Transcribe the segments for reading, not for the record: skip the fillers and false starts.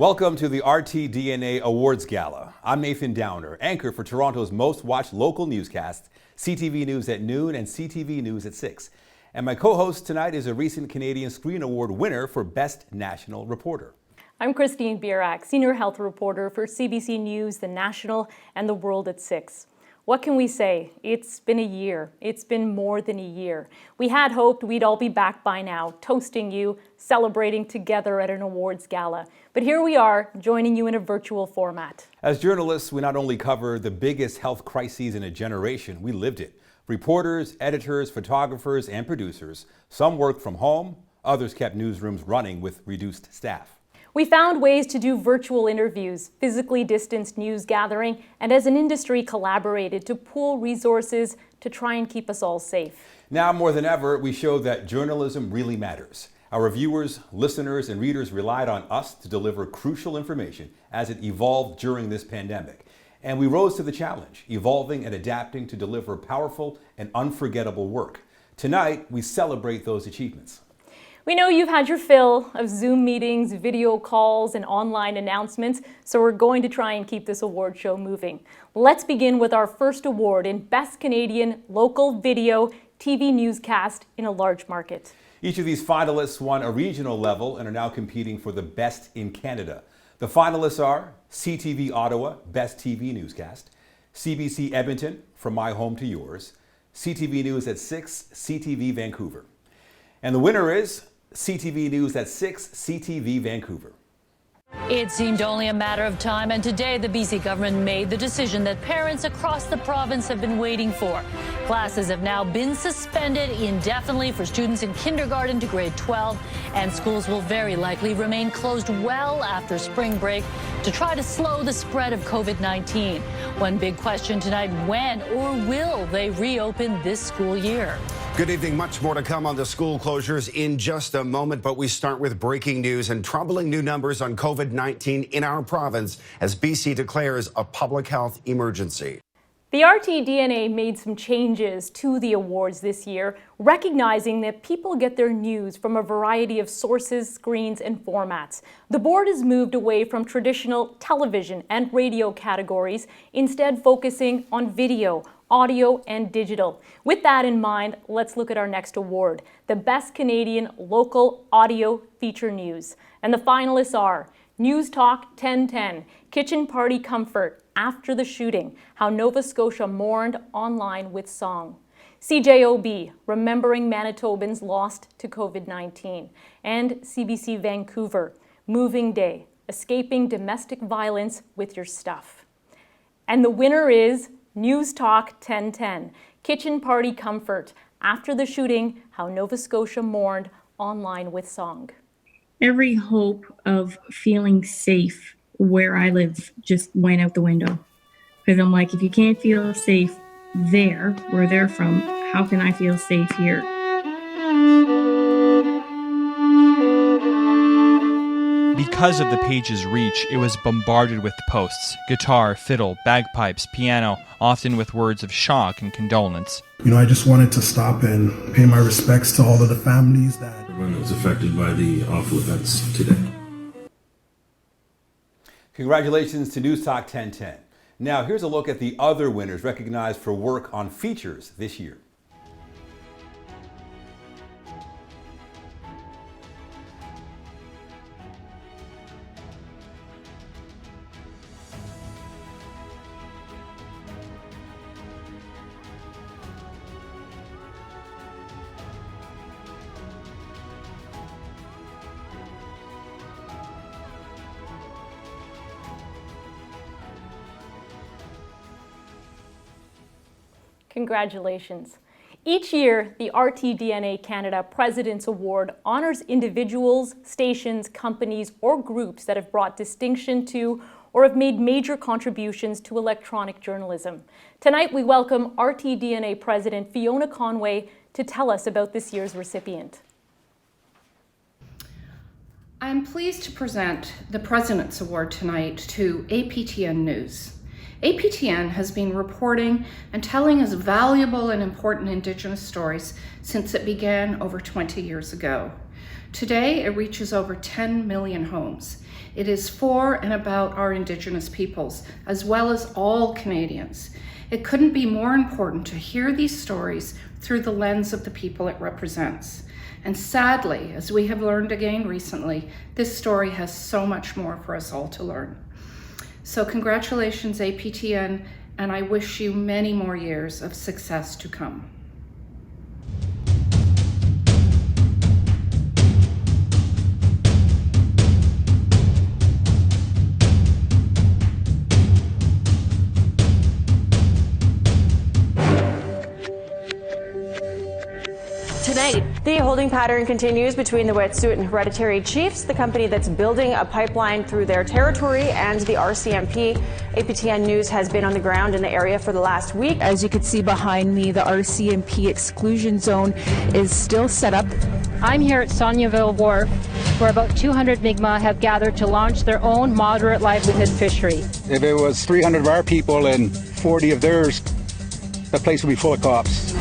Welcome to the RTDNA Awards Gala. I'm Nathan Downer, anchor for Toronto's most watched local newscast, CTV News at noon and CTV News at 6. And my co-host tonight is a recent Canadian Screen Award winner for Best National Reporter. I'm Christine Bierak, senior health reporter for CBC News, The National, and The World at 6. What can we say? It's been a year. It's been more than a year. We had hoped we'd all be back by now, toasting you, celebrating together at an awards gala. But here we are, joining you in a virtual format. As journalists, we not only cover the biggest health crises in a generation, we lived it. Reporters, editors, photographers, and producers. Some worked from home, others kept newsrooms running with reduced staff. We found ways to do virtual interviews, physically distanced news gathering, and as an industry collaborated to pool resources to try and keep us all safe. Now more than ever, we show that journalism really matters. Our viewers, listeners, and readers relied on us to deliver crucial information as it evolved during this pandemic. And we rose to the challenge, evolving and adapting to deliver powerful and unforgettable work. Tonight, we celebrate those achievements. We know you've had your fill of Zoom meetings, video calls, and online announcements, so we're going to try and keep this award show moving. Let's begin with our first award in Best Canadian Local Video TV Newscast in a Large Market. Each of these finalists won a regional level and are now competing for the Best in Canada. The finalists are CTV Ottawa, Best TV Newscast, CBC Edmonton, From My Home to Yours, CTV News at 6, CTV Vancouver. And the winner is CTV News at 6, CTV Vancouver. It seemed only a matter of time, and today the BC government made the decision that parents across the province have been waiting for. Classes have now been suspended indefinitely for students in kindergarten to grade 12, and schools will very likely remain closed well after spring break to try to slow the spread of COVID-19. One big question tonight, when or will they reopen this school year? Good evening. Much more to come on the school closures in just a moment, but we start with breaking news and troubling new numbers on COVID-19 in our province as BC declares a public health emergency. The RTDNA made some changes to the awards this year, recognizing that people get their news from a variety of sources, screens, and formats. The board has moved away from traditional television and radio categories, instead focusing on video, audio, and digital. With that in mind, let's look at our next award, the Best Canadian Local Audio Feature News. And the finalists are News Talk 1010, Kitchen Party Comfort, After the Shooting, How Nova Scotia Mourned Online with Song, CJOB, Remembering Manitobans Lost to COVID-19, and CBC Vancouver, Moving Day, Escaping Domestic Violence with Your Stuff. And the winner is News Talk 1010, Kitchen Party Comfort, After the Shooting, How Nova Scotia Mourned Online with Song. Every hope of feeling safe where I live just went out the window. Because I'm like, if you can't feel safe there, where they're from, how can I feel safe here? Because of the page's reach, it was bombarded with posts, guitar, fiddle, bagpipes, piano, often with words of shock and condolence. I just wanted to stop and pay my respects to all of the families that everyone that was affected by the awful events today. Congratulations to News Talk 1010. Now here's a look at the other winners recognized for work on features this year. Congratulations. Each year, the RTDNA Canada President's Award honors individuals, stations, companies, or groups that have brought distinction to or have made major contributions to electronic journalism. Tonight, we welcome RTDNA President Fiona Conway to tell us about this year's recipient. I'm pleased to present the President's Award tonight to APTN News. APTN has been reporting and telling us valuable and important Indigenous stories since it began over 20 years ago. Today, it reaches over 10 million homes. It is for and about our Indigenous peoples, as well as all Canadians. It couldn't be more important to hear these stories through the lens of the people it represents. And sadly, as we have learned again recently, this story has so much more for us all to learn. So congratulations, APTN, and I wish you many more years of success to come. Tonight, the holding pattern continues between the Wet'suwet'en and Hereditary Chiefs, the company that's building a pipeline through their territory, and the RCMP. APTN News has been on the ground in the area for the last week. As you can see behind me, the RCMP exclusion zone is still set up. I'm here at Sonyaville Wharf, where about 200 Mi'kmaq have gathered to launch their own moderate livelihood fishery. If it was 300 of our people and 40 of theirs, the place would be full of cops.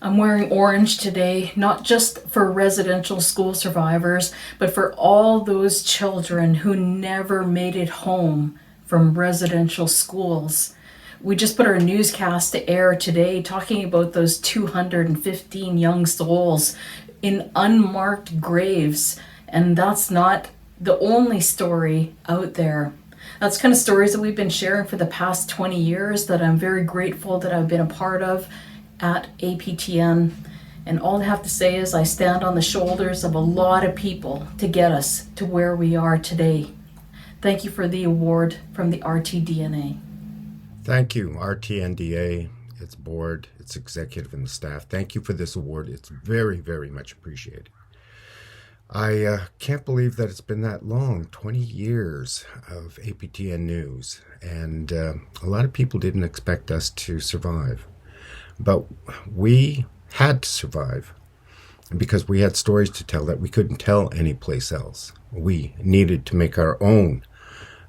I'm wearing orange today, not just for residential school survivors, but for all those children who never made it home from residential schools. We just put our newscast to air today talking about those 215 young souls in unmarked graves, and that's not the only story out there. That's kind of stories that we've been sharing for the past 20 years that I'm very grateful that I've been a part of at APTN, and all I have to say is I stand on the shoulders of a lot of people to get us to where we are today. Thank you for the award from the RTDNA. Thank you, RTNDA, its board, its executive, and the staff. Thank you for this award. It's very, very much appreciated. I can't believe that it's been that long, 20 years of APTN News, and a lot of people didn't expect us to survive. But we had to survive because we had stories to tell that we couldn't tell anyplace else. We needed to make our own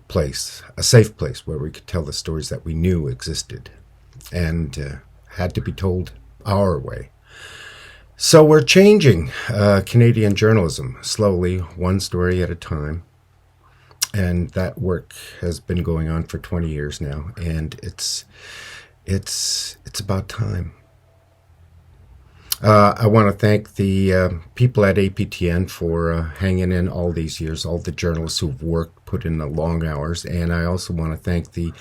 place, a safe place where we could tell the stories that we knew existed and had to be told our way. So we're changing Canadian journalism slowly, one story at a time. And that work has been going on for 20 years now, and it's about time. I want to thank the people at APTN for hanging in all these years, all the journalists who've worked, put in the long hours, and I also want to thank the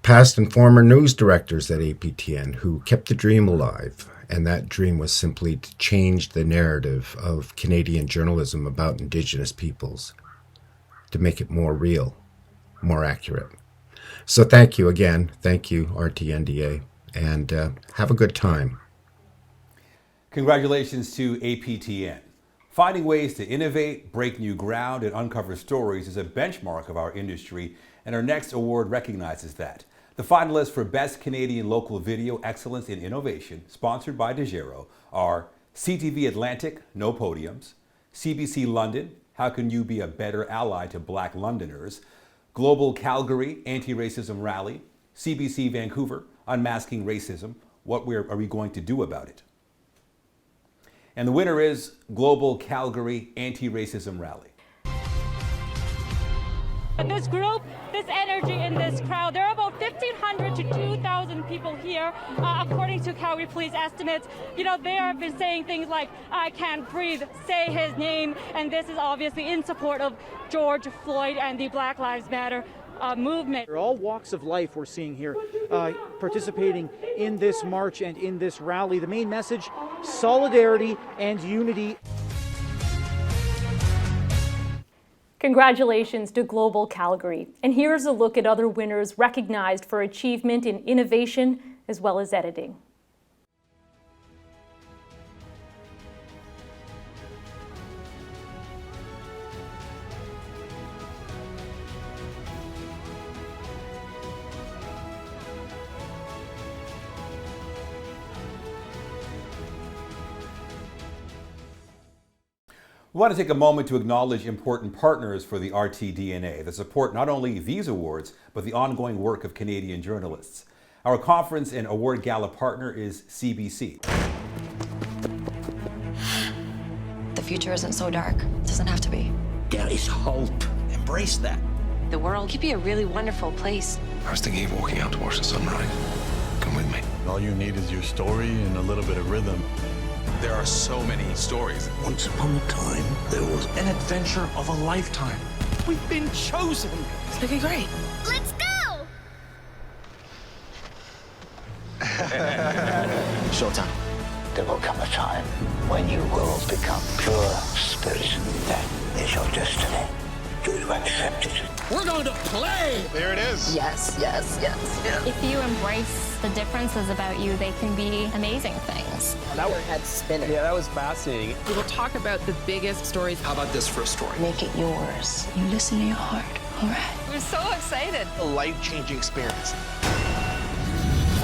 past and former news directors at APTN who kept the dream alive, and that dream was simply to change the narrative of Canadian journalism about Indigenous peoples, to make it more real, more accurate. So thank you again. Thank you, RTNDA, and have a good time. Congratulations to APTN. Finding ways to innovate, break new ground, and uncover stories is a benchmark of our industry, and our next award recognizes that. The finalists for Best Canadian Local Video Excellence in Innovation, sponsored by DeGero, are CTV Atlantic, No Podiums; CBC London, How Can You Be a Better Ally to Black Londoners; Global Calgary, Anti-Racism Rally; CBC Vancouver, Unmasking Racism, What Are We Going to Do About It? And the winner is Global Calgary Anti-Racism Rally. This group, this energy in this crowd, there are about 1,500 to 2,000 people here, according to Calgary Police estimates. You know, they have been saying things like, "I can't breathe, say his name," and this is obviously in support of George Floyd and the Black Lives Matter movement. All walks of life we're seeing here participating in this march and in this rally. The main message, solidarity and unity. Congratulations to Global Calgary. And here's a look at other winners recognized for achievement in innovation as well as editing. We want to take a moment to acknowledge important partners for the RTDNA that support not only these awards, but the ongoing work of Canadian journalists. Our conference and award gala partner is CBC. The future isn't so dark. It doesn't have to be. There is hope. Embrace that. The world could be a really wonderful place. I was thinking of walking out to watch the sunrise. Come with me. All you need is your story and a little bit of rhythm. There are so many stories. Once upon a time, there was an adventure of a lifetime. We've been chosen. It's looking great. Let's go! Showtime. There will come a time when you will become pure spirit. That is your destiny. Do you accept it? We're going to play! There it is. Yes, yes, yes, yes. If you embrace the differences about you, they can be amazing things. That one had spinning. Yeah, that was fascinating. We will talk about the biggest stories. How about this for a story? Make it yours. You listen to your heart, all right? We're so excited. A life-changing experience.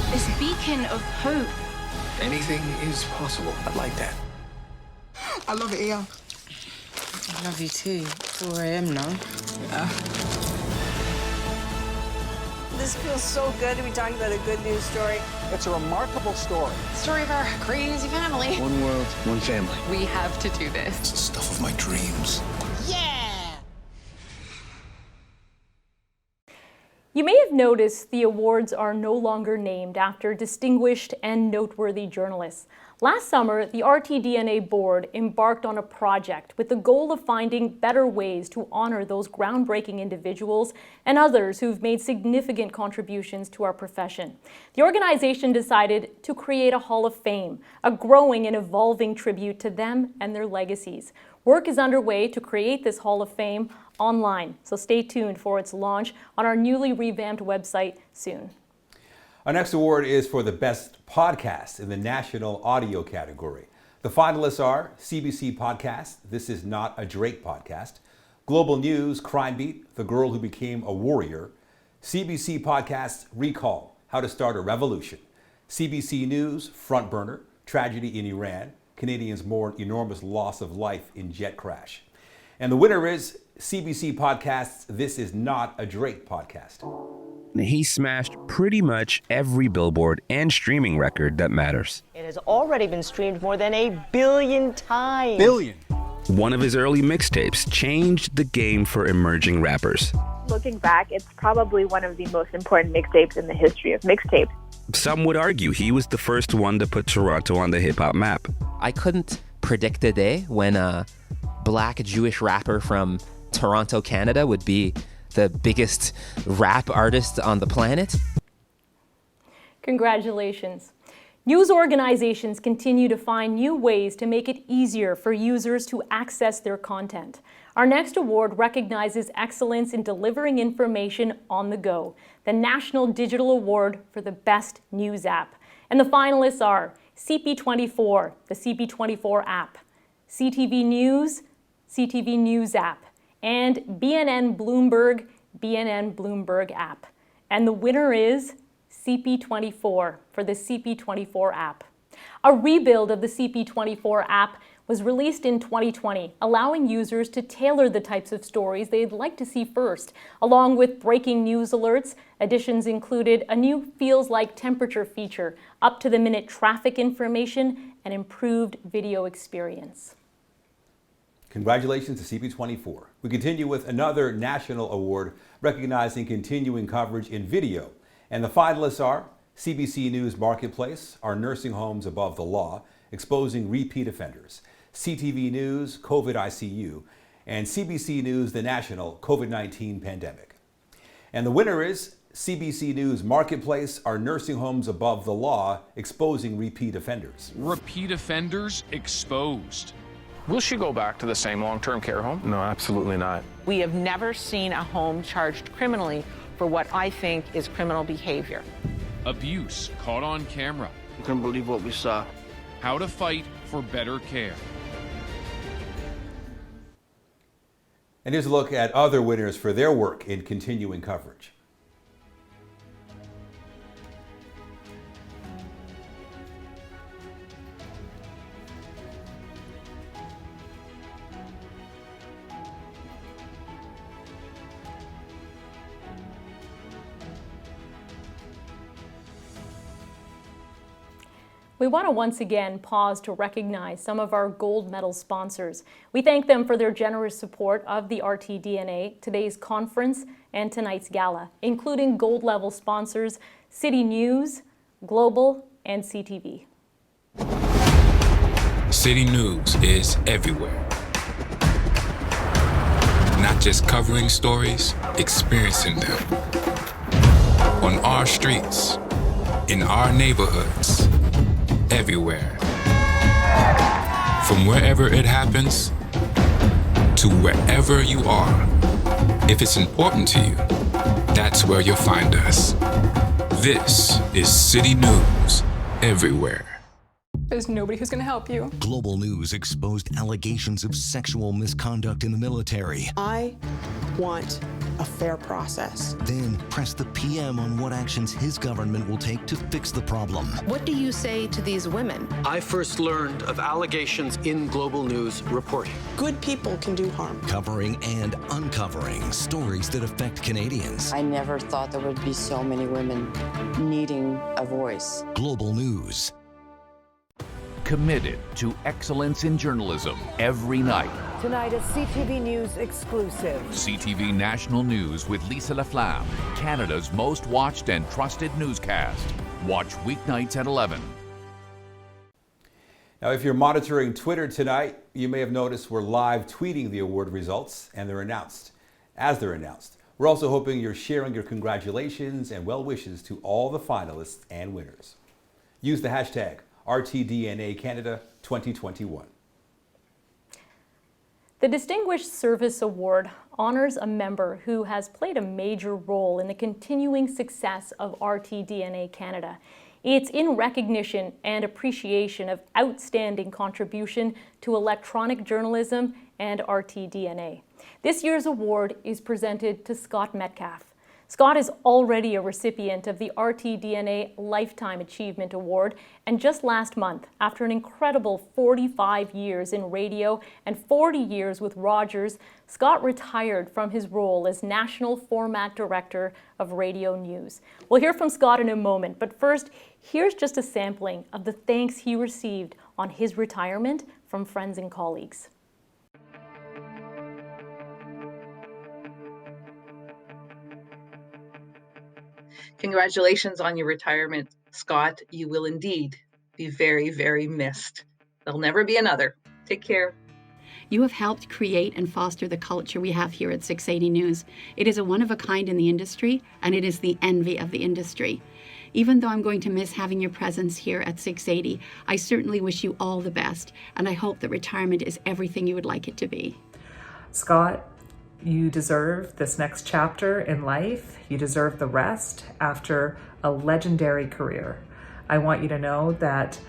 This beacon of hope. Anything is possible. I like that. I love it, Ian. I love you too. That's where I am now. This feels so good to be talking about a good news story. It's a remarkable story. Story of our crazy family. One world, one family. We have to do this. It's the stuff of my dreams. Yeah! You may have noticed the awards are no longer named after distinguished and noteworthy journalists. Last summer, the RTDNA board embarked on a project with the goal of finding better ways to honor those groundbreaking individuals and others who've made significant contributions to our profession. The organization decided to create a Hall of Fame, a growing and evolving tribute to them and their legacies. Work is underway to create this Hall of Fame online, so stay tuned for its launch on our newly revamped website soon. Our next award is for the best podcast in the national audio category. The finalists are CBC Podcast, This Is Not a Drake Podcast, Global News, Crime Beat, The Girl Who Became a Warrior, CBC Podcast, Recall, How to Start a Revolution, CBC News, Front Burner, Tragedy in Iran, Canadians mourn enormous loss of life in jet crash. And the winner is CBC Podcast's This Is Not a Drake Podcast. He smashed pretty much every billboard and streaming record that matters. It has already been streamed more than 1 billion times. Billion? One of his early mixtapes changed the game for emerging rappers. Looking back, it's probably one of the most important mixtapes in the history of mixtapes. Some would argue he was the first one to put Toronto on the hip-hop map. I couldn't predict a day when a black Jewish rapper from Toronto, Canada would be the biggest rap artist on the planet. Congratulations. News organizations continue to find new ways to make it easier for users to access their content. Our next award recognizes excellence in delivering information on the go, the National Digital Award for the Best News App. And the finalists are CP24, the CP24 app, CTV News, CTV News app, and BNN Bloomberg app. And the winner is CP24 for the CP24 app. A rebuild of the CP24 app was released in 2020, allowing users to tailor the types of stories they'd like to see first. Along with breaking news alerts, additions included a new Feels Like Temperature feature, up-to-the-minute traffic information, and improved video experience. Congratulations to CP24. We continue with another national award recognizing continuing coverage in video. And the finalists are CBC News Marketplace, Our Nursing Homes Above the Law, Exposing Repeat Offenders, CTV News, COVID ICU, and CBC News, The National COVID-19 Pandemic. And the winner is CBC News Marketplace, Our Nursing Homes Above the Law, Exposing Repeat Offenders. Repeat offenders exposed. Will she go back to the same long-term care home? No, absolutely not. We have never seen a home charged criminally for what I think is criminal behavior. Abuse caught on camera. You couldn't believe what we saw. How to fight for better care. And here's a look at other winners for their work in continuing coverage. We want to once again pause to recognize some of our gold medal sponsors. We thank them for their generous support of the RTDNA, today's conference, and tonight's gala, including gold level sponsors City News, Global, and CTV. City News is everywhere. Not just covering stories, experiencing them. On our streets, in our neighborhoods, everywhere. From wherever it happens to wherever you are. If it's important to you, that's where you'll find us. This is City News everywhere. There's nobody who's going to help you. Global News exposed allegations of sexual misconduct in the military. I want a fair process. Then press the PM on what actions his government will take to fix the problem. What do you say to these women? I first learned of allegations in Global News reporting. Good people can do harm. Covering and uncovering stories that affect Canadians. I never thought there would be so many women needing a voice. Global News. Committed to excellence in journalism every night. Tonight, a CTV News exclusive. CTV National News with Lisa Laflamme, Canada's most watched and trusted newscast. Watch weeknights at 11. Now, if you're monitoring Twitter tonight, you may have noticed we're live tweeting the award results, and they're announced. As they're announced, we're also hoping you're sharing your congratulations and well wishes to all the finalists and winners. Use the hashtag RTDNA Canada 2021. The Distinguished Service Award honors a member who has played a major role in the continuing success of RTDNA Canada. It's in recognition and appreciation of outstanding contribution to electronic journalism and RTDNA. This year's award is presented to Scott Metcalf. Scott is already a recipient of the RTDNA Lifetime Achievement Award, and just last month, after an incredible 45 years in radio and 40 years with Rogers, Scott retired from his role as National Format Director of Radio News. We'll hear from Scott in a moment, but first, here's just a sampling of the thanks he received on his retirement from friends and colleagues. Congratulations on your retirement, Scott. You will indeed be very, very missed. There'll never be another. Take care. You have helped create and foster the culture we have here at 680 News. It is a one of a kind in the industry, and it is the envy of the industry. Even though I'm going to miss having your presence here at 680, I certainly wish you all the best, and I hope that retirement is everything you would like it to be. Scott, you deserve this next chapter in life. You deserve the rest after a legendary career. I want you to know that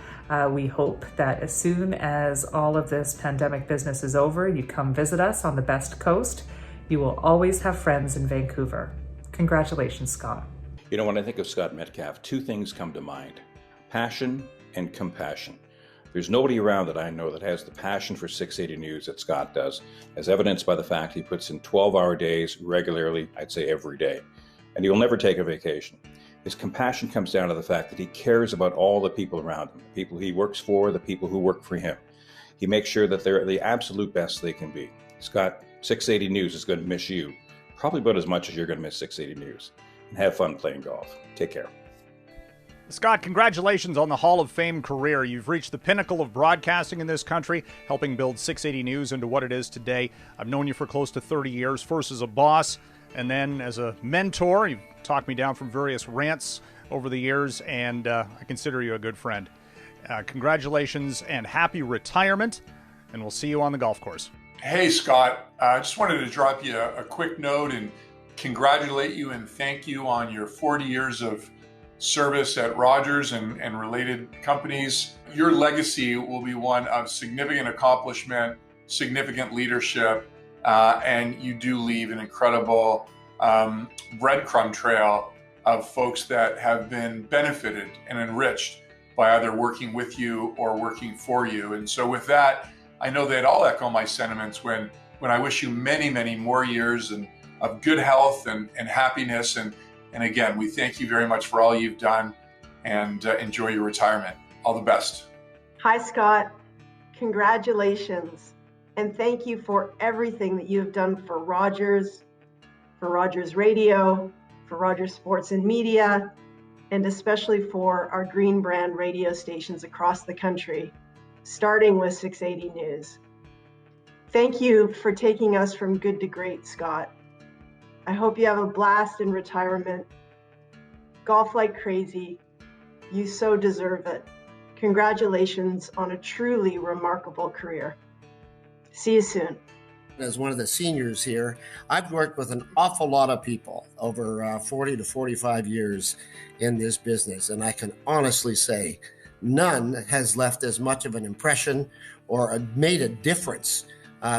we hope that as soon as all of this pandemic business is over, you come visit us on the Best Coast. You will always have friends in Vancouver. Congratulations, Scott. You know, when I think of Scott Metcalf, two things come to mind: passion and compassion. There's nobody around that I know that has the passion for 680 News that Scott does, as evidenced by the fact he puts in 12-hour days regularly, I'd say every day, and he will never take a vacation. His compassion comes down to the fact that he cares about all the people around him, the people he works for, the people who work for him. He makes sure that they're the absolute best they can be. Scott, 680 News is going to miss you, probably about as much as you're going to miss 680 News. And have fun playing golf. Take care. Scott, congratulations on the Hall of Fame career. You've reached the pinnacle of broadcasting in this country, helping build 680 News into what it is today. I've known you for close to 30 years, first as a boss and then as a mentor. You've talked me down from various rants over the years, and I consider you a good friend. Congratulations and happy retirement, and we'll see you on the golf course. Hey, Scott. I just wanted to drop you a quick note and congratulate you and thank you on your 40 years of service at Rogers and related companies. Your legacy will be one of significant accomplishment, significant leadership, and you do leave an incredible breadcrumb trail of folks that have been benefited and enriched by either working with you or working for you. And so with that, I know they'd all echo my sentiments when I wish you many, many more years and of good health and happiness. And again, we thank you very much for all you've done, and enjoy your retirement. All the best. Hi, Scott. Congratulations. And thank you for everything that you have done for Rogers Radio, for Rogers Sports and Media, and especially for our Green Brand radio stations across the country, starting with 680 News. Thank you for taking us from good to great, Scott. I hope you have a blast in retirement. Golf like crazy. You so deserve it. Congratulations on a truly remarkable career. See you soon. As one of the seniors here, I've worked with an awful lot of people over 40 to 45 years in this business, and I can honestly say none has left as much of an impression or made a difference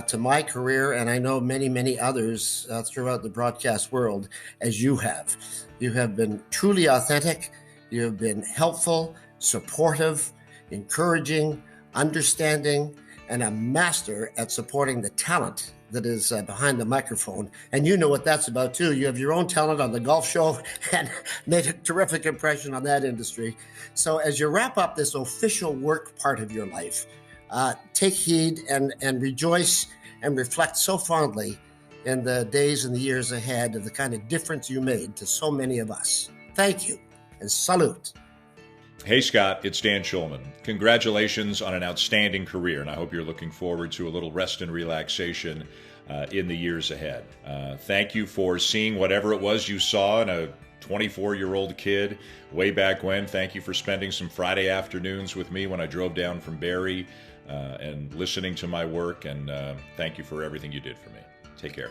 to my career, and I know many, many others throughout the broadcast world as you have. You have been truly authentic. You have been helpful, supportive, encouraging, understanding, and a master at supporting the talent that is behind the microphone. And you know what that's about too. You have your own talent on the golf show and made a terrific impression on that industry. So as you wrap up this official work part of your life, take heed and rejoice and reflect so fondly in the days and the years ahead of the kind of difference you made to so many of us. Thank you and salute. Hey Scott, it's Dan Schulman. Congratulations on an outstanding career, and I hope you're looking forward to a little rest and relaxation in the years ahead. Thank you for seeing whatever it was you saw in a 24-year-old kid way back when. Thank you for spending some Friday afternoons with me when I drove down from Barrie and listening to my work, and thank you for everything you did for me. Take care.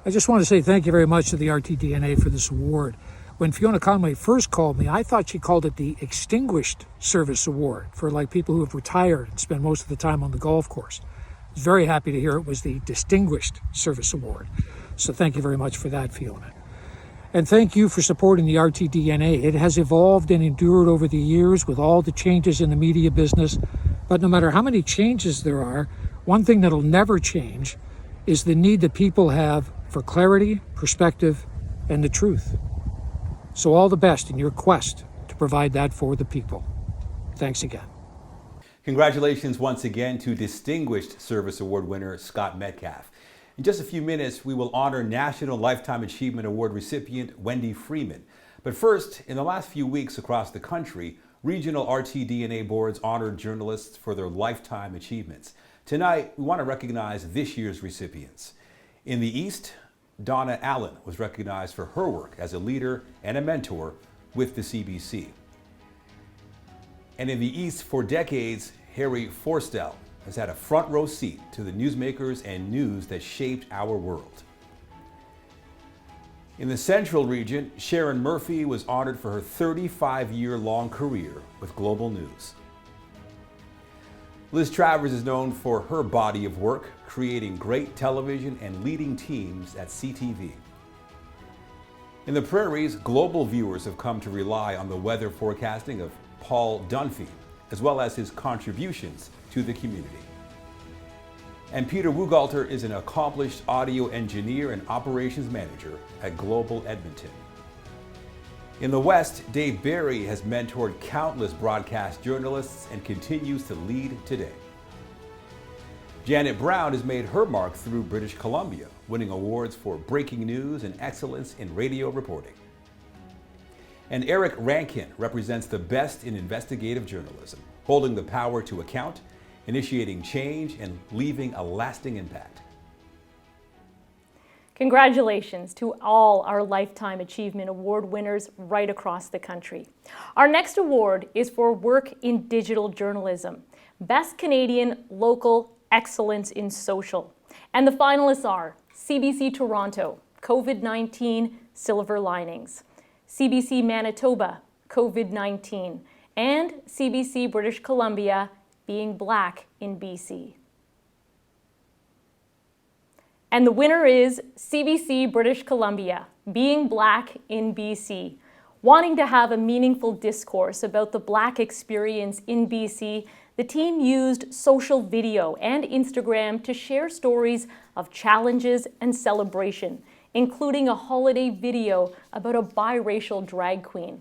I just want to say thank you very much to the RTDNA for this award. When Fiona Conway first called me, I thought she called it the Extinguished Service Award for like people who have retired and spend most of the time on the golf course. I was very happy to hear it was the Distinguished Service Award. So thank you very much for that, Fiona. And thank you for supporting the RTDNA. It has evolved and endured over the years with all the changes in the media business. But no matter how many changes there are, one thing that'll never change is the need that people have for clarity, perspective, and the truth. So all the best in your quest to provide that for the people. Thanks again. Congratulations once again to Distinguished Service Award winner Scott Metcalf. In just a few minutes, we will honor National Lifetime Achievement Award recipient Wendy Freeman. But first, in the last few weeks across the country, regional RTDNA boards honored journalists for their lifetime achievements. Tonight, we want to recognize this year's recipients. In the East, Donna Allen was recognized for her work as a leader and a mentor with the CBC. And in the East, for decades, Harry Forstell has had a front row seat to the newsmakers and news that shaped our world. In the Central region, Sharon Murphy was honored for her 35-year-long career with Global News. Liz Travers is known for her body of work, creating great television and leading teams at CTV. In the Prairies, global viewers have come to rely on the weather forecasting of Paul Dunphy, as well as his contributions to the community. And Peter Wugalter is an accomplished audio engineer and operations manager at Global Edmonton. In the West, Dave Barry has mentored countless broadcast journalists and continues to lead today. Janet Brown has made her mark through British Columbia, winning awards for breaking news and excellence in radio reporting. And Eric Rankin represents the best in investigative journalism, holding the power to account, initiating change, and leaving a lasting impact. Congratulations to all our Lifetime Achievement Award winners right across the country. Our next award is for work in digital journalism, Best Canadian Local Excellence in Social. And the finalists are CBC Toronto, COVID-19 Silver Linings, CBC Manitoba, COVID-19, and CBC British Columbia, Being Black in BC. And the winner is CBC British Columbia, Being Black in BC. Wanting to have a meaningful discourse about the Black experience in BC, The team used social video and Instagram to share stories of challenges and celebration, including a holiday video about a biracial drag queen.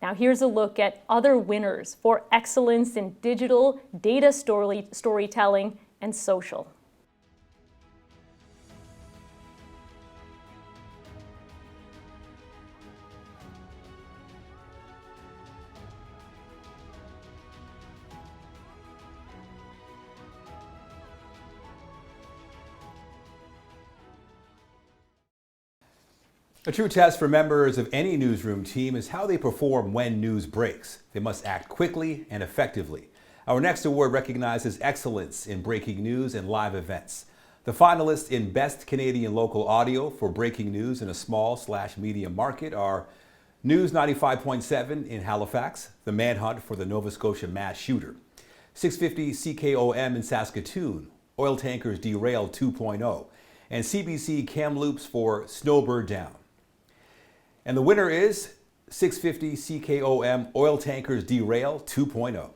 Now here's a look at other winners for excellence in digital, data storytelling, and social. A true test for members of any newsroom team is how they perform when news breaks. They must act quickly and effectively. Our next award recognizes excellence in breaking news and live events. The finalists in Best Canadian Local Audio for breaking news in a small/medium market are News 95.7 in Halifax, the manhunt for the Nova Scotia mass shooter. 650 CKOM in Saskatoon, oil tankers derail 2.0, and CBC Kamloops for Snowbird Down. And the winner is 650 CKOM Oil Tankers Derail 2.0.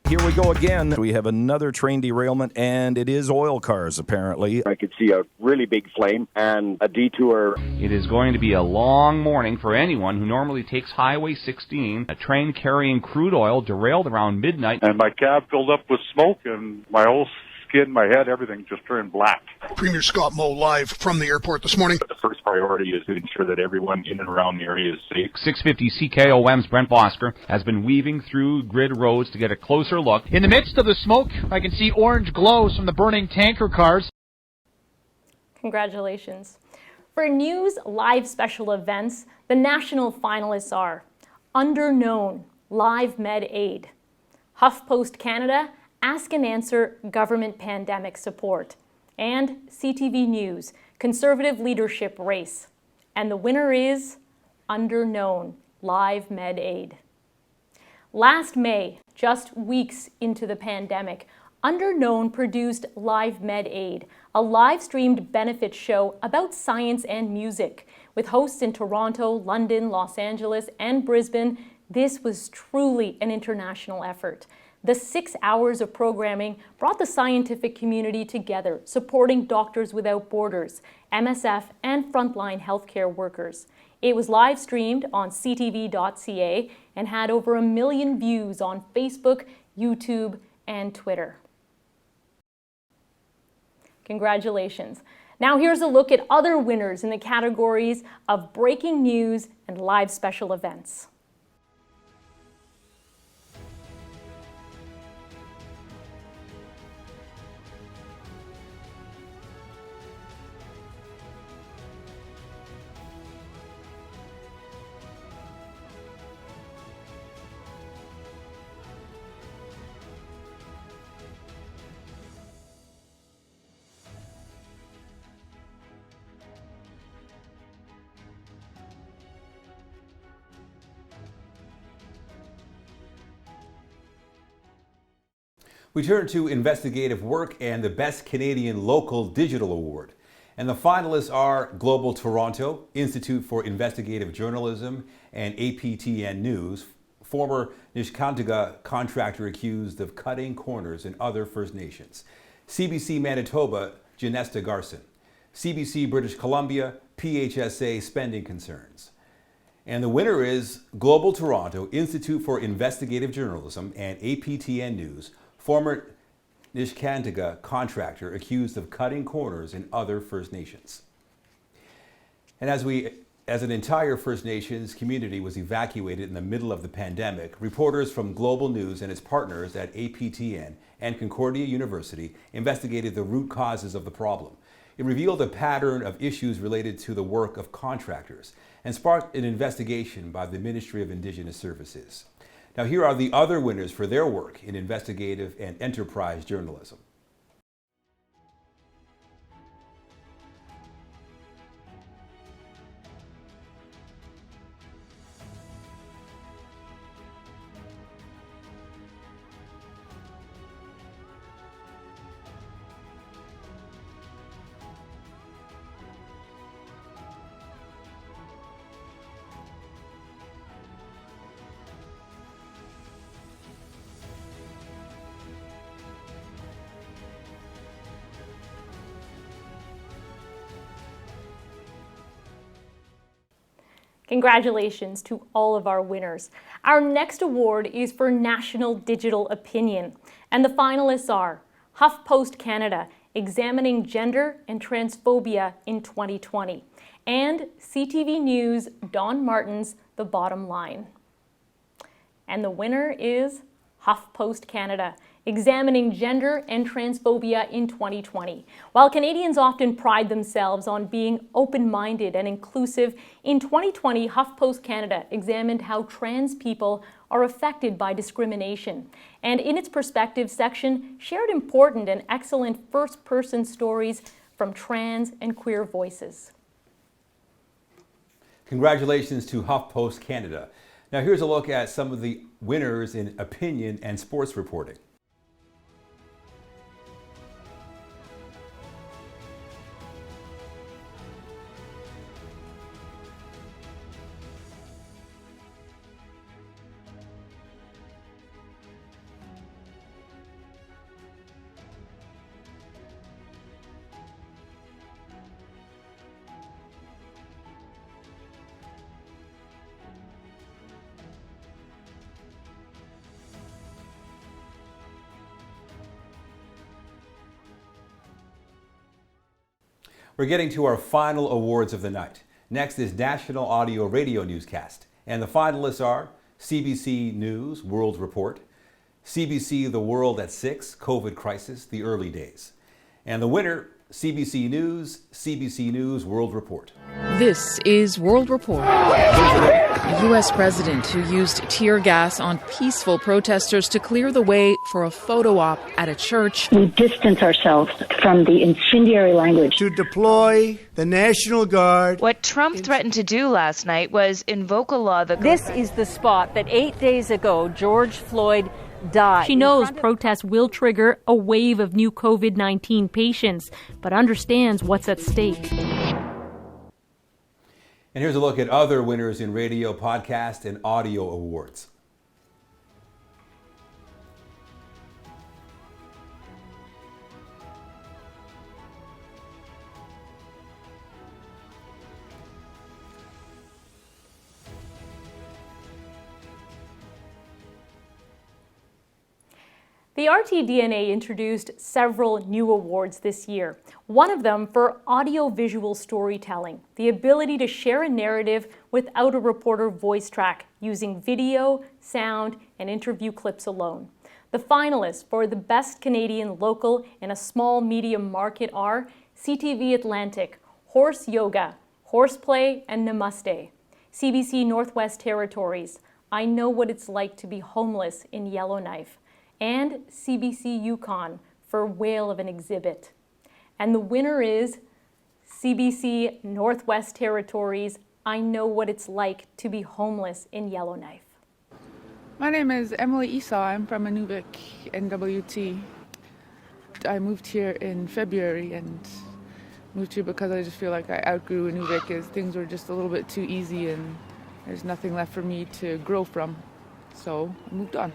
Here we go again. We have another train derailment, and it is oil cars, apparently. I could see a really big flame and a detour. It is going to be a long morning for anyone who normally takes Highway 16. A train carrying crude oil derailed around midnight. And my cab filled up with smoke, and my whole skin, my head, everything just turned black. Premier Scott Moe live from the airport this morning. The first priority is to ensure that everyone in and around the area is safe. 650 CKOM's Brent Bosker has been weaving through grid roads to get a closer look. In the midst of the smoke, I can see orange glows from the burning tanker cars. Congratulations. For news live special events, the national finalists are Underknown, Live Med Aid, HuffPost Canada, Ask and Answer Government Pandemic Support, and CTV News, Conservative Leadership Race. And the winner is Underknown, Live Med Aid. Last May, just weeks into the pandemic, Underknown produced Live Med Aid, a live-streamed benefit show about science and music. With hosts in Toronto, London, Los Angeles, and Brisbane, this was truly an international effort. The 6 hours of programming brought the scientific community together, supporting Doctors Without Borders, MSF, and frontline healthcare workers. It was live streamed on ctv.ca and had over 1 million views on Facebook, YouTube, and Twitter. Congratulations. Now here's a look at other winners in the categories of breaking news and live special events. We turn to investigative work and the Best Canadian Local Digital Award. And the finalists are Global Toronto, Institute for Investigative Journalism, and APTN News, former Nishkantaga contractor accused of cutting corners in other First Nations. CBC Manitoba, Janesta Garson. CBC British Columbia, PHSA Spending Concerns. And the winner is Global Toronto, Institute for Investigative Journalism, and APTN News, former Nishkantaga contractor accused of cutting corners in other First Nations. And as an entire First Nations community was evacuated in the middle of the pandemic, reporters from Global News and its partners at APTN and Concordia University investigated the root causes of the problem. It revealed a pattern of issues related to the work of contractors and sparked an investigation by the Ministry of Indigenous Services. Now, here are the other winners for their work in investigative and enterprise journalism. Congratulations to all of our winners. Our next award is for National Digital Opinion, and the finalists are HuffPost Canada, Examining Gender and Transphobia in 2020, and CTV News' Don Martin's The Bottom Line. And the winner is HuffPost Canada, Examining Gender and Transphobia in 2020. While Canadians often pride themselves on being open-minded and inclusive, in 2020, HuffPost Canada examined how trans people are affected by discrimination, and in its perspective section, shared important and excellent first-person stories from trans and queer voices. Congratulations to HuffPost Canada. Now here's a look at some of the winners in opinion and sports reporting. We're getting to our final awards of the night. Next is National Audio Radio Newscast. And the finalists are CBC News World Report, CBC The World at 6, COVID Crisis, The Early Days. And the winner, CBC News World Report. This is World Report. A U.S. president who used tear gas on peaceful protesters to clear the way for a photo op at a church. We distance ourselves from the incendiary language. To deploy the National Guard. What Trump threatened to do last night was invoke a law that... This is the spot that 8 days ago George Floyd died. She knows protests will trigger a wave of new COVID-19 patients, but understands what's at stake. And here's a look at other winners in radio, podcast, and audio awards. The RTDNA introduced several new awards this year. One of them for audio-visual storytelling, the ability to share a narrative without a reporter voice track, using video, sound, and interview clips alone. The finalists for the Best Canadian Local in a Small Medium Market are CTV Atlantic, Horse Yoga, Horseplay, and Namaste. CBC Northwest Territories, I Know What It's Like to Be Homeless in Yellowknife, and CBC Yukon for Whale of an Exhibit. And the winner is CBC Northwest Territories, I Know What It's Like to Be Homeless in Yellowknife. My name is Emily Esau. I'm from Inuvik, NWT. I moved here in February and moved here because I just feel like I outgrew Inuvik, as things were just a little bit too easy and there's nothing left for me to grow from. So I moved on.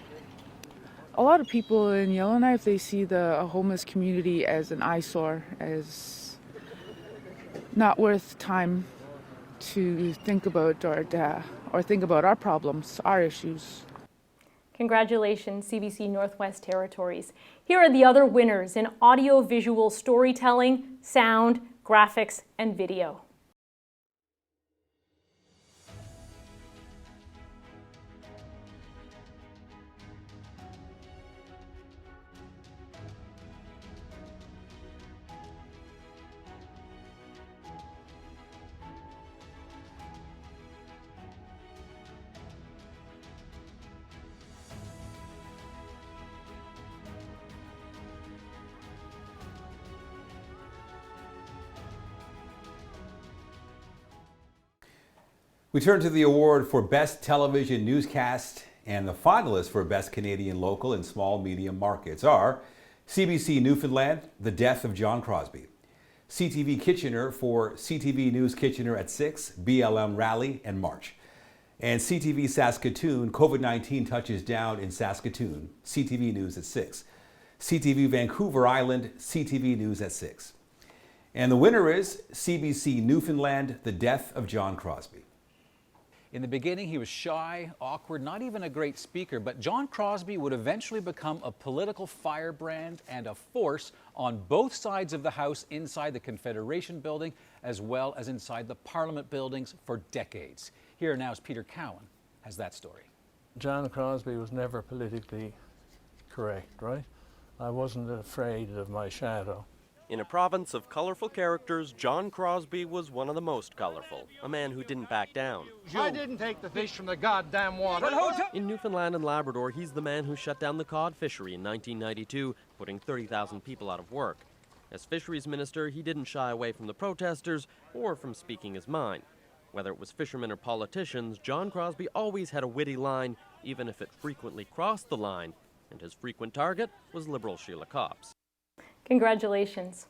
A lot of people in Yellowknife, they see the homeless community as an eyesore, as not worth time to think about or think about our problems, our issues. Congratulations, CBC Northwest Territories. Here are the other winners in audio-visual storytelling, sound, graphics, and video. We turn to the award for Best Television Newscast, and the finalists for Best Canadian Local in Small Medium Markets are CBC Newfoundland, The Death of John Crosby; CTV Kitchener for CTV News Kitchener at 6, BLM Rally, and March; and CTV Saskatoon, COVID-19 touches down in Saskatoon, CTV News at 6; CTV Vancouver Island, CTV News at 6. And the winner is CBC Newfoundland, The Death of John Crosby. In the beginning, he was shy, awkward, not even a great speaker, but John Crosbie would eventually become a political firebrand and a force on both sides of the House inside the Confederation building, as well as inside the Parliament buildings for decades. Here now is Peter Cowan has that story. John Crosbie was never politically correct, right? I wasn't afraid of my shadow. In a province of colorful characters, John Crosbie was one of the most colorful, a man who didn't back down. I didn't take the fish from the goddamn water. In Newfoundland and Labrador, he's the man who shut down the cod fishery in 1992, putting 30,000 people out of work. As fisheries minister, he didn't shy away from the protesters or from speaking his mind. Whether it was fishermen or politicians, John Crosbie always had a witty line, even if it frequently crossed the line, and his frequent target was Liberal Sheila Copps. Congratulations.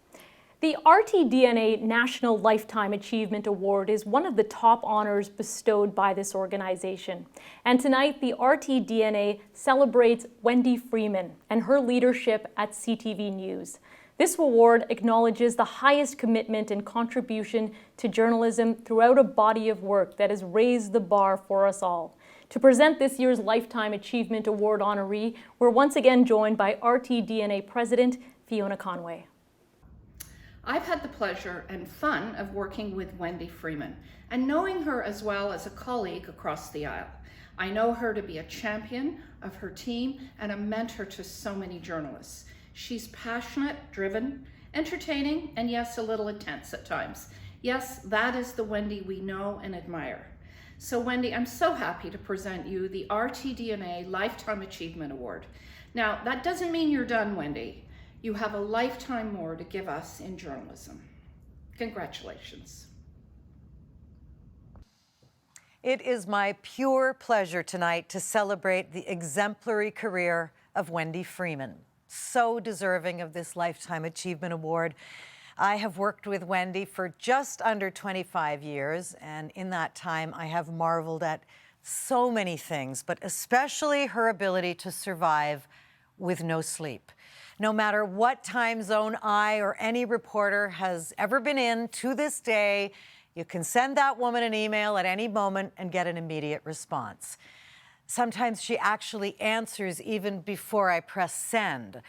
The RTDNA National Lifetime Achievement Award is one of the top honors bestowed by this organization. And tonight, the RTDNA celebrates Wendy Freeman and her leadership at CTV News. This award acknowledges the highest commitment and contribution to journalism throughout a body of work that has raised the bar for us all. To present this year's Lifetime Achievement Award honoree, we're once again joined by RTDNA President Fiona Conway. I've had the pleasure and fun of working with Wendy Freeman and knowing her as well as a colleague across the aisle. I know her to be a champion of her team and a mentor to so many journalists. She's passionate, driven, entertaining, and yes, a little intense at times. Yes, that is the Wendy we know and admire. So Wendy, I'm so happy to present you the RTDNA Lifetime Achievement Award. Now, that doesn't mean you're done, Wendy. You have a lifetime more to give us in journalism. Congratulations. It is my pure pleasure tonight to celebrate the exemplary career of Wendy Freeman, so deserving of this Lifetime Achievement Award. I have worked with Wendy for just under 25 years, and in that time I have marveled at so many things, but especially her ability to survive with no sleep. No matter what time zone I or any reporter has ever been in to this day, you can send that woman an email at any moment and get an immediate response. Sometimes she actually answers even before I press send.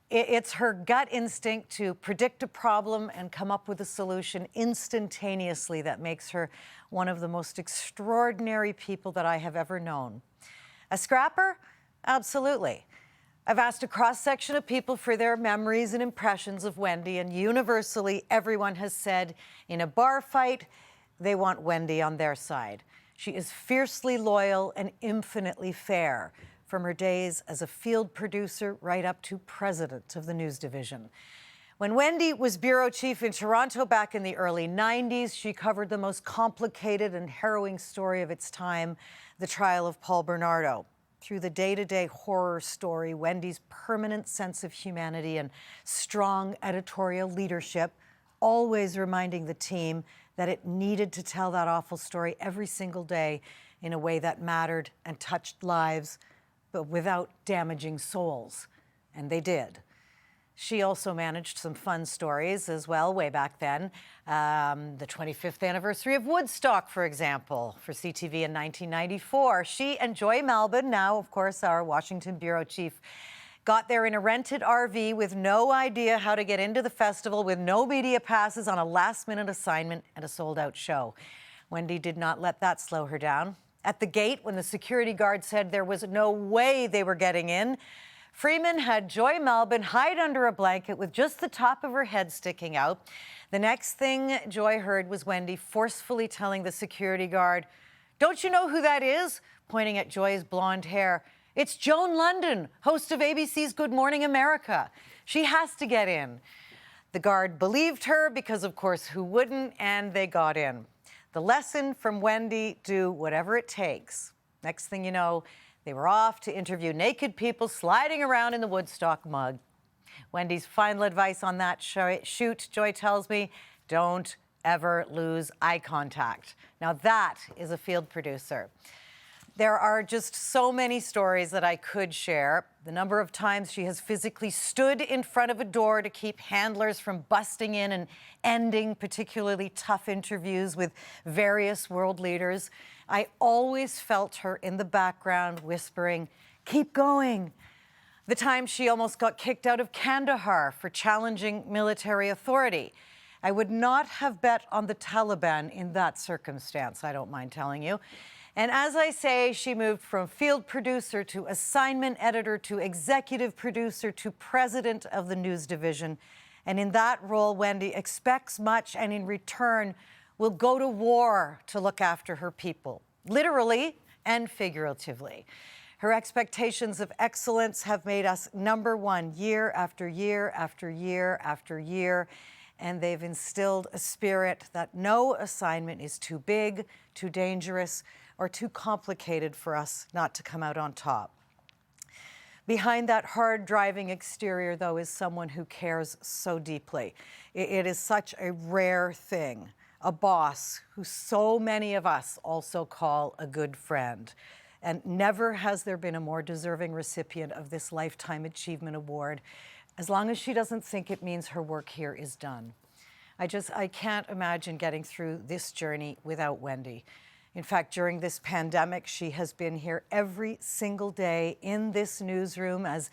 It's her gut instinct to predict a problem and come up with a solution instantaneously that makes her one of the most extraordinary people that I have ever known. A scrapper? Absolutely. I've asked a cross-section of people for their memories and impressions of Wendy, and universally everyone has said in a bar fight, they want Wendy on their side. She is fiercely loyal and infinitely fair, from her days as a field producer right up to president of the news division. When Wendy was bureau chief in Toronto back in the early 90s, she covered the most complicated and harrowing story of its time, the trial of Paul Bernardo. Through the day-to-day horror story, Wendy's permanent sense of humanity and strong editorial leadership, always reminding the team that it needed to tell that awful story every single day in a way that mattered and touched lives, but without damaging souls. And they did. She also managed some fun stories as well way back then. The 25th anniversary of Woodstock, for example, for CTV in 1994. She and Joy Malbon, now, of course, our Washington bureau chief, got there in a rented RV with no idea how to get into the festival, with no media passes, on a last-minute assignment and a sold-out show. Wendy did not let that slow her down. At the gate, when the security guard said there was no way they were getting in, Freeman had Joy Malbon hide under a blanket with just the top of her head sticking out. The next thing Joy heard was Wendy forcefully telling the security guard, "Don't you know who that is?" pointing at Joy's blonde hair. "It's Joan London, host of ABC's Good Morning America. She has to get in." The guard believed her because, of course, who wouldn't? And they got in. The lesson from Wendy: do whatever it takes. Next thing you know, they were off to interview naked people sliding around in the Woodstock mud. Wendy's final advice on that shoot, Joy tells me, don't ever lose eye contact. Now that is a field producer. There are just so many stories that I could share. The number of times she has physically stood in front of a door to keep handlers from busting in and ending particularly tough interviews with various world leaders. I always felt her in the background whispering, "Keep going." The time she almost got kicked out of Kandahar for challenging military authority. I would not have bet on the Taliban in that circumstance, I don't mind telling you. And as I say, she moved from field producer to assignment editor to executive producer to president of the news division. And in that role, Wendy expects much and in return will go to war to look after her people, literally and figuratively. Her expectations of excellence have made us #1 year after year after year after year. And they've instilled a spirit that no assignment is too big, too dangerous, or too complicated for us not to come out on top. Behind that hard-driving exterior, though, is someone who cares so deeply. It is such a rare thing, a boss who so many of us also call a good friend. And never has there been a more deserving recipient of this Lifetime Achievement Award, as long as she doesn't think it means her work here is done. I can't imagine getting through this journey without Wendy. In fact, during this pandemic, she has been here every single day in this newsroom as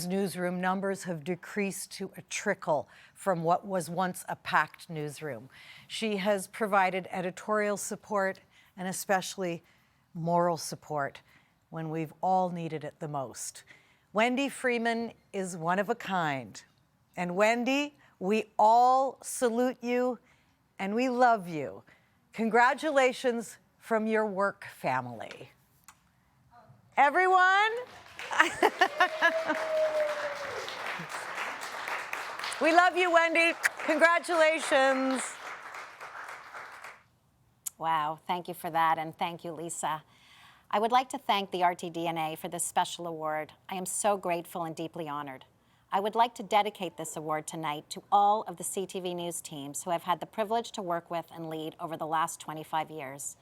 newsroom numbers have decreased to a trickle from what was once a packed newsroom. She has provided editorial support and especially moral support when we've all needed it the most. Wendy Freeman is one of a kind. And Wendy, we all salute you and we love you. Congratulations from your work family. Everyone? We love you, Wendy. Congratulations. Wow, thank you for that, and thank you, Lisa. I would like to thank the RTDNA for this special award. I am so grateful and deeply honored. I would like to dedicate this award tonight to all of the CTV News teams who I've had the privilege to work with and lead over the last 25 years.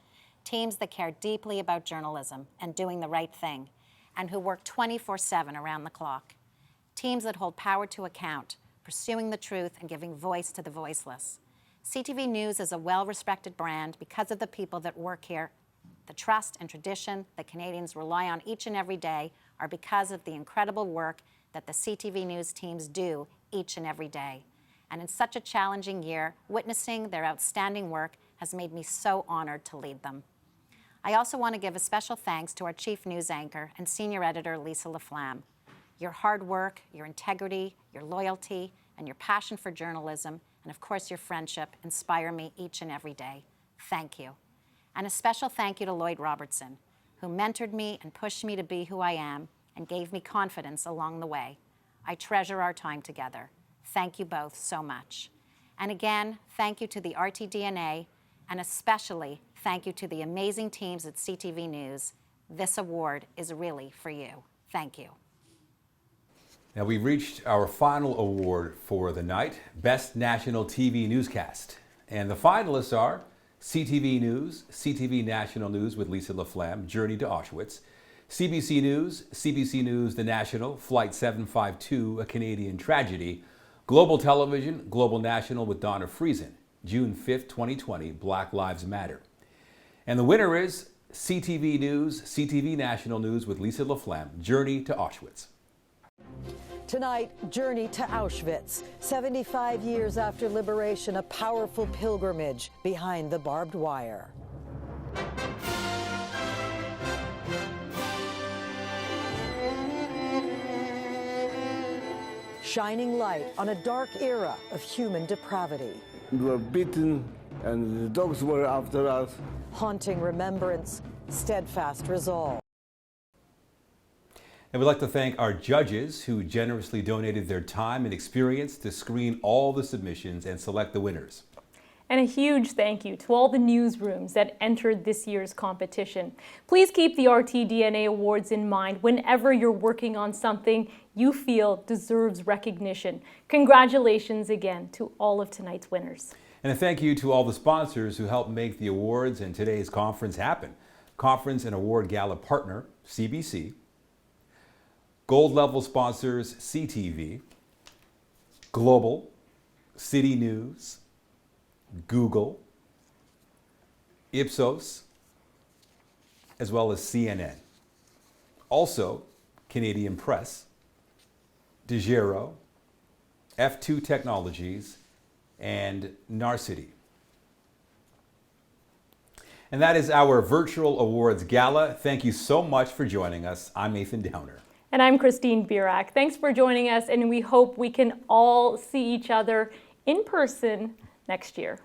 Teams that care deeply about journalism and doing the right thing, and who work 24/7 around the clock. Teams that hold power to account, pursuing the truth and giving voice to the voiceless. CTV News is a well-respected brand because of the people that work here. The trust and tradition that Canadians rely on each and every day are because of the incredible work that the CTV News teams do each and every day. And in such a challenging year, witnessing their outstanding work has made me so honored to lead them. I also want to give a special thanks to our chief news anchor and senior editor, Lisa LaFlamme. Your hard work, your integrity, your loyalty, and your passion for journalism, and of course your friendship, inspire me each and every day. Thank you. And a special thank you to Lloyd Robertson, who mentored me and pushed me to be who I am and gave me confidence along the way. I treasure our time together. Thank you both so much. And again, thank you to the RTDNA, and especially thank you to the amazing teams at CTV News. This award is really for you. Thank you. Now we've reached our final award for the night, Best National TV Newscast. And the finalists are CTV News, CTV National News with Lisa LaFlamme, Journey to Auschwitz, CBC News, The National, Flight 752, A Canadian Tragedy, Global Television, Global National with Donna Friesen, June 5th, 2020, Black Lives Matter. And the winner is CTV News, CTV National News with Lisa LaFlamme, Journey to Auschwitz. Tonight, Journey to Auschwitz. 75 years after liberation, a powerful pilgrimage behind the barbed wire. Shining light on a dark era of human depravity. We were beaten and the dogs were after us. Haunting remembrance, steadfast resolve. And we'd like to thank our judges who generously donated their time and experience to screen all the submissions and select the winners. And a huge thank you to all the newsrooms that entered this year's competition. Please keep the RTDNA Awards in mind whenever you're working on something you feel deserves recognition. Congratulations again to all of tonight's winners. And a thank you to all the sponsors who helped make the awards and today's conference happen. Conference and Award Gala partner, CBC. Gold level sponsors, CTV, Global, City News, Google, Ipsos, as well as CNN. Also, Canadian Press, DeGiro, F2 Technologies, and Narcity. And that is our virtual awards gala. Thank you so much for joining us. I'm Nathan Downer. And I'm Christine Birak. Thanks for joining us, and we hope we can all see each other in person next year.